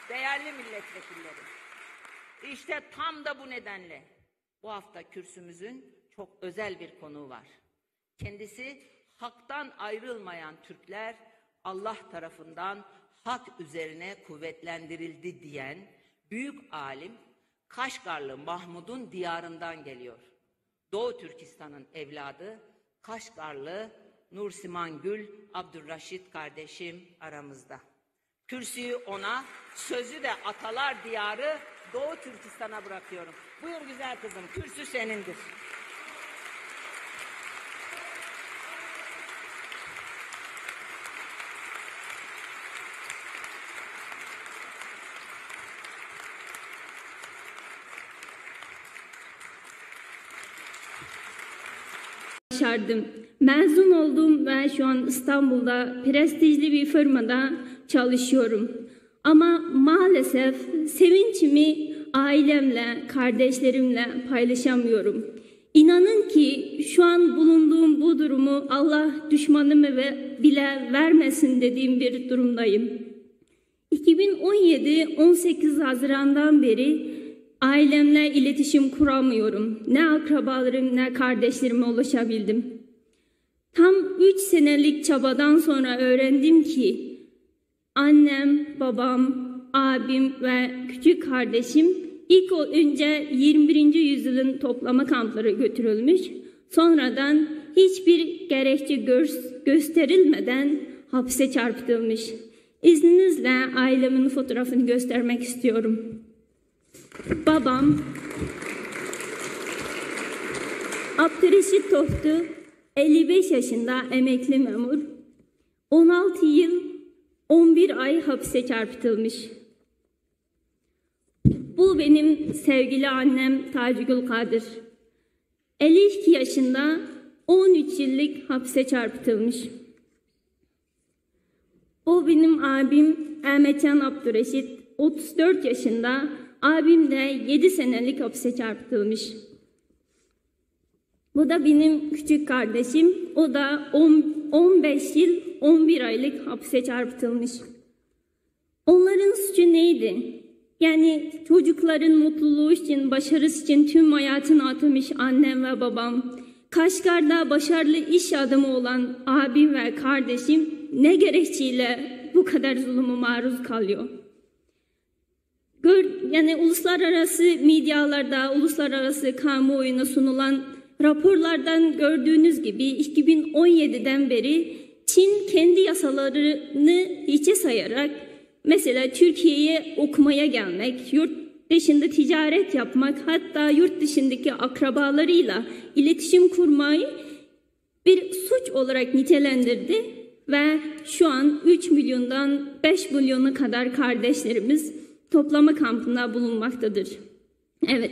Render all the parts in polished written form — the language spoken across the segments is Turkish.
değerli milletvekilleri, işte tam da bu nedenle bu hafta kürsümüzün çok özel bir konuğu var. Kendisi haktan ayrılmayan Türkler Allah tarafından hak üzerine kuvvetlendirildi diyen büyük alim Kaşgarlı Mahmud'un diyarından geliyor. Doğu Türkistan'ın evladı Kaşgarlı Nursiman Gül Abdurraşit kardeşim aramızda. Kürsüyü ona, sözü de atalar diyarı Doğu Türkistan'a bırakıyorum. Buyur güzel kızım, kürsü senindir. Başardım. Mezun oldum ve şu an İstanbul'da prestijli bir firmada çalışıyorum. Ama maalesef sevinçimi ailemle, kardeşlerimle paylaşamıyorum. İnanın ki şu an bulunduğum bu durumu Allah düşmanımı bile vermesin dediğim bir durumdayım. 2017-18 Haziran'dan beri ailemle iletişim kuramıyorum. Ne akrabalarım ne kardeşlerime ulaşabildim. Tam 3 senelik çabadan sonra öğrendim ki annem, babam, abim ve küçük kardeşim ilk önce 21. yüzyılın toplama kampları götürülmüş. Sonradan hiçbir gerekçe gösterilmeden hapse çarptırılmış. İzninizle ailemin fotoğrafını göstermek istiyorum. Babam Abdurreşit Toftu, 55 yaşında emekli memur, 16 yıl 11 ay hapse çarpıtılmış. Bu benim sevgili annem Tacigül Kadir, 52 yaşında 13 yıllık hapse çarpıtılmış. O benim abim Ahmetcan Abdurreşit, 34 yaşında, abim de 7 senelik hapse çarpıtılmış. Bu da benim küçük kardeşim, o da 15 yıl 11 aylık hapse çarpıtılmış. Onların suçu neydi? Yani çocukların mutluluğu için, başarısı için tüm hayatını adamış annem ve babam, Kaşgar'da başarılı iş adamı olan abim ve kardeşim ne gerekçeyle bu kadar zulüme maruz kalıyor? Yani uluslararası medyalarda, uluslararası kamuoyuna sunulan raporlardan gördüğünüz gibi 2017'den beri Çin kendi yasalarını hiçe sayarak mesela Türkiye'ye okumaya gelmek, yurt dışında ticaret yapmak, hatta yurt dışındaki akrabalarıyla iletişim kurmayı bir suç olarak nitelendirdi ve şu an 3 milyondan 5 milyona kadar kardeşlerimiz toplama kampında bulunmaktadır. Evet,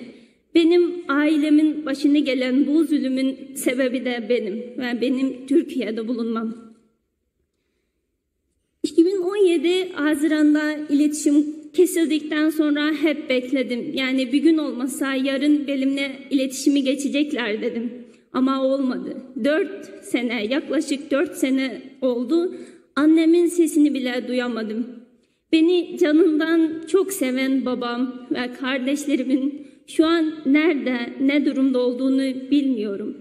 benim ailemin başına gelen bu zulümün sebebi de benim ve benim Türkiye'de bulunmam. 2017 Haziran'da iletişim kesildikten sonra hep bekledim. Yani bir gün olmasa yarın benimle iletişimi geçecekler dedim. Ama olmadı. 4 sene, yaklaşık 4 sene oldu. Annemin sesini bile duyamadım. Beni canından çok seven babam ve kardeşlerimin şu an nerede, ne durumda olduğunu bilmiyorum.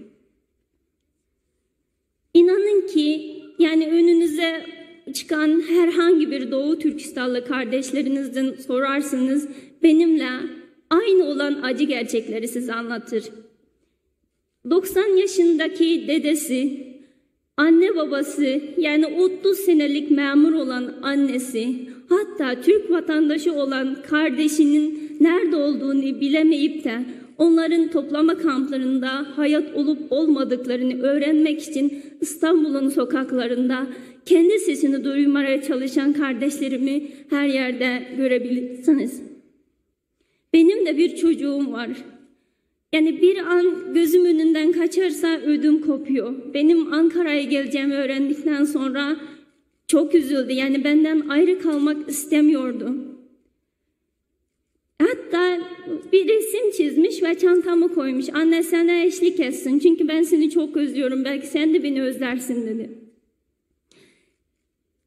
İnanın ki yani önünüze çıkan herhangi bir Doğu Türkistanlı kardeşlerinizden sorarsınız, benimle aynı olan acı gerçekleri size anlatır. 90 yaşındaki dedesi, anne babası, yani 30 senelik memur olan annesi, hatta Türk vatandaşı olan kardeşinin nerede olduğunu bilemeyip de onların toplama kamplarında hayat olup olmadıklarını öğrenmek için İstanbul'un sokaklarında kendi sesini duymaya çalışan kardeşlerimi her yerde görebilirsiniz. Benim de bir çocuğum var. Yani bir an gözüm önünden kaçarsa ödüm kopuyor. Benim Ankara'ya geleceğimi öğrendikten sonra çok üzüldü. Yani benden ayrı kalmak istemiyordu. Hatta bir resim çizmiş ve çantamı koymuş. Anne sana eşlik etsin çünkü ben seni çok özlüyorum. Belki sen de beni özlersin dedi.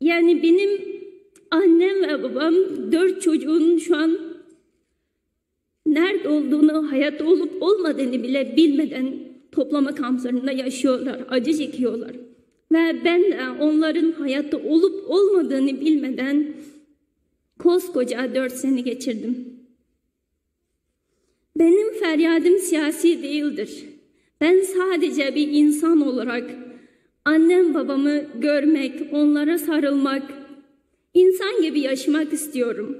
Yani benim annem ve babam 4 çocuğun şu an nerede olduğunu, hayatta olup olmadığını bile bilmeden toplama kamplarında yaşıyorlar, acı çekiyorlar. Ve ben de onların hayatta olup olmadığını bilmeden koskoca 4 sene geçirdim. Benim feryadım siyasi değildir. Ben sadece bir insan olarak annem babamı görmek, onlara sarılmak, insan gibi yaşamak istiyorum.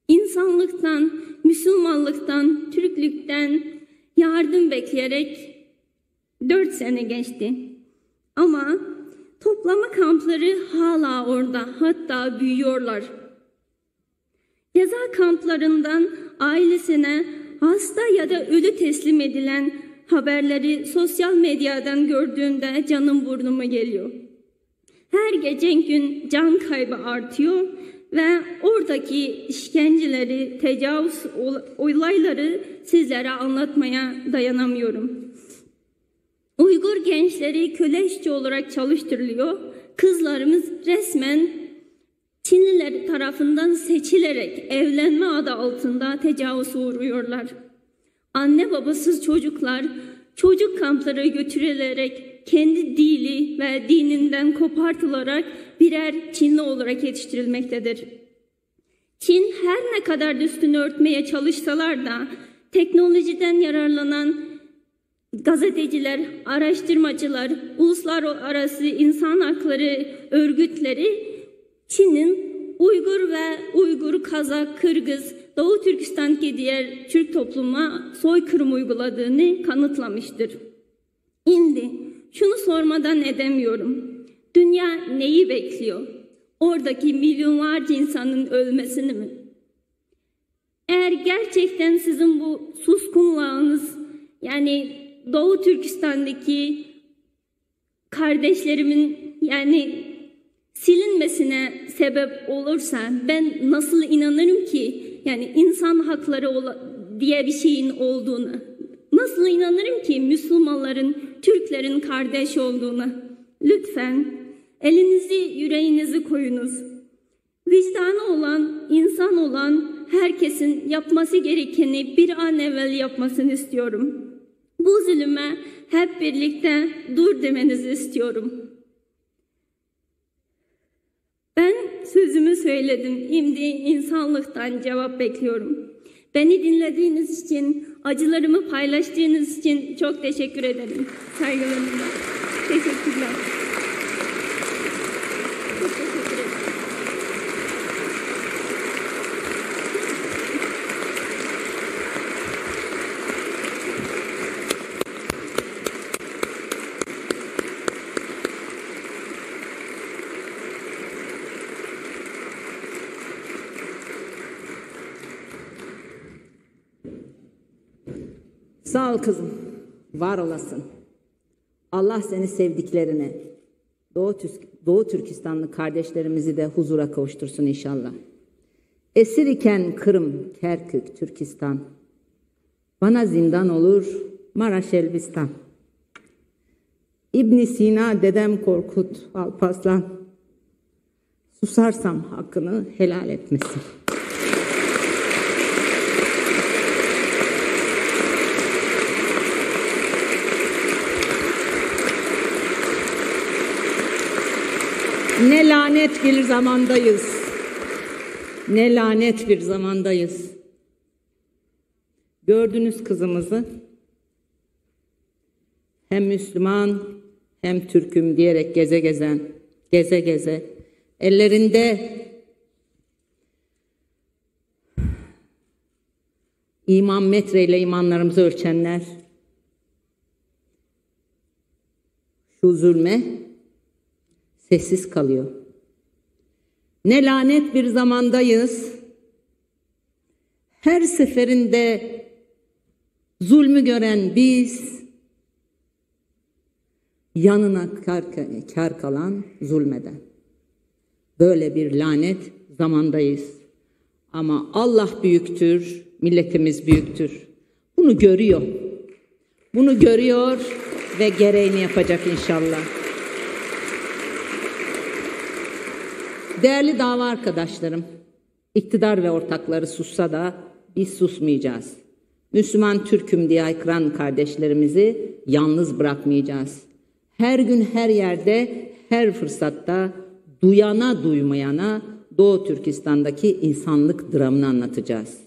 İnsanlıktan, Müslümanlıktan, Türklükten yardım bekleyerek 4 sene geçti. Ama toplama kampları hala orada, hatta büyüyorlar. Ceza kamplarından ailesine hasta ya da ölü teslim edilen haberleri sosyal medyadan gördüğümde canım burnuma geliyor. Her geçen gün can kaybı artıyor ve oradaki işkenceleri, tecavüz olayları sizlere anlatmaya dayanamıyorum. Uygur gençleri köle işçi olarak çalıştırılıyor. Kızlarımız resmen Çinliler tarafından seçilerek evlenme adı altında tecavüze uğruyorlar. Anne babasız çocuklar çocuk kamplara götürülerek kendi dili ve dininden kopartılarak birer Çinli olarak yetiştirilmektedir. Çin her ne kadar üstünü örtmeye çalışsalar da teknolojiden yararlanan gazeteciler, araştırmacılar, uluslararası insan hakları örgütleri Çin'in Uygur, Kazak, Kırgız, Doğu Türkistan'daki diğer Türk topluma soykırım uyguladığını kanıtlamıştır. Şimdi şunu sormadan edemiyorum. Dünya neyi bekliyor? Oradaki milyonlarca insanın ölmesini mi? Eğer gerçekten sizin bu suskunluğunuz, yani Doğu Türkistan'daki kardeşlerimin silinmesine sebep olursa ben nasıl inanırım ki insan hakları diye bir şeyin olduğunu? Nasıl inanırım ki Müslümanların, Türklerin kardeş olduğunu? Lütfen elinizi yüreğinizi koyunuz. Vicdanı olan, insan olan herkesin yapması gerekeni bir an evvel yapmasını istiyorum. Bu zulüme hep birlikte dur demenizi istiyorum. Ben sözümü söyledim. Şimdi insanlıktan cevap bekliyorum. Beni dinlediğiniz için, acılarımı paylaştığınız için çok teşekkür ederim. Saygılarımla. Teşekkürler. Çok teşekkür ederim. Sağ ol kızım, var olasın. Allah seni sevdiklerine, Doğu Türkistanlı kardeşlerimizi de huzura kavuştursun inşallah. Esir iken Kırım, Kerkük, Türkistan, bana zindan olur Maraş Elbistan. İbn Sina, dedem Korkut, Alparslan, susarsam hakkını helal etmesin. Ne lanet bir zamandayız. Ne lanet bir zamandayız. Gördünüz kızımızı. Hem Müslüman hem Türk'üm diyerek geze geze. Ellerinde iman metreyle imanlarımızı ölçenler şu zulme sessiz kalıyor. Ne lanet bir zamandayız. Her seferinde zulmü gören biz, yanına kar kalan zulmeden. Böyle bir lanet zamandayız. Ama Allah büyüktür, milletimiz büyüktür. Bunu görüyor. Bunu görüyor ve gereğini yapacak inşallah. Değerli dava arkadaşlarım, iktidar ve ortakları sussa da biz susmayacağız. Müslüman Türk'üm diye haykıran kardeşlerimizi yalnız bırakmayacağız. Her gün her yerde, her fırsatta duyana duymayana Doğu Türkistan'daki insanlık dramını anlatacağız.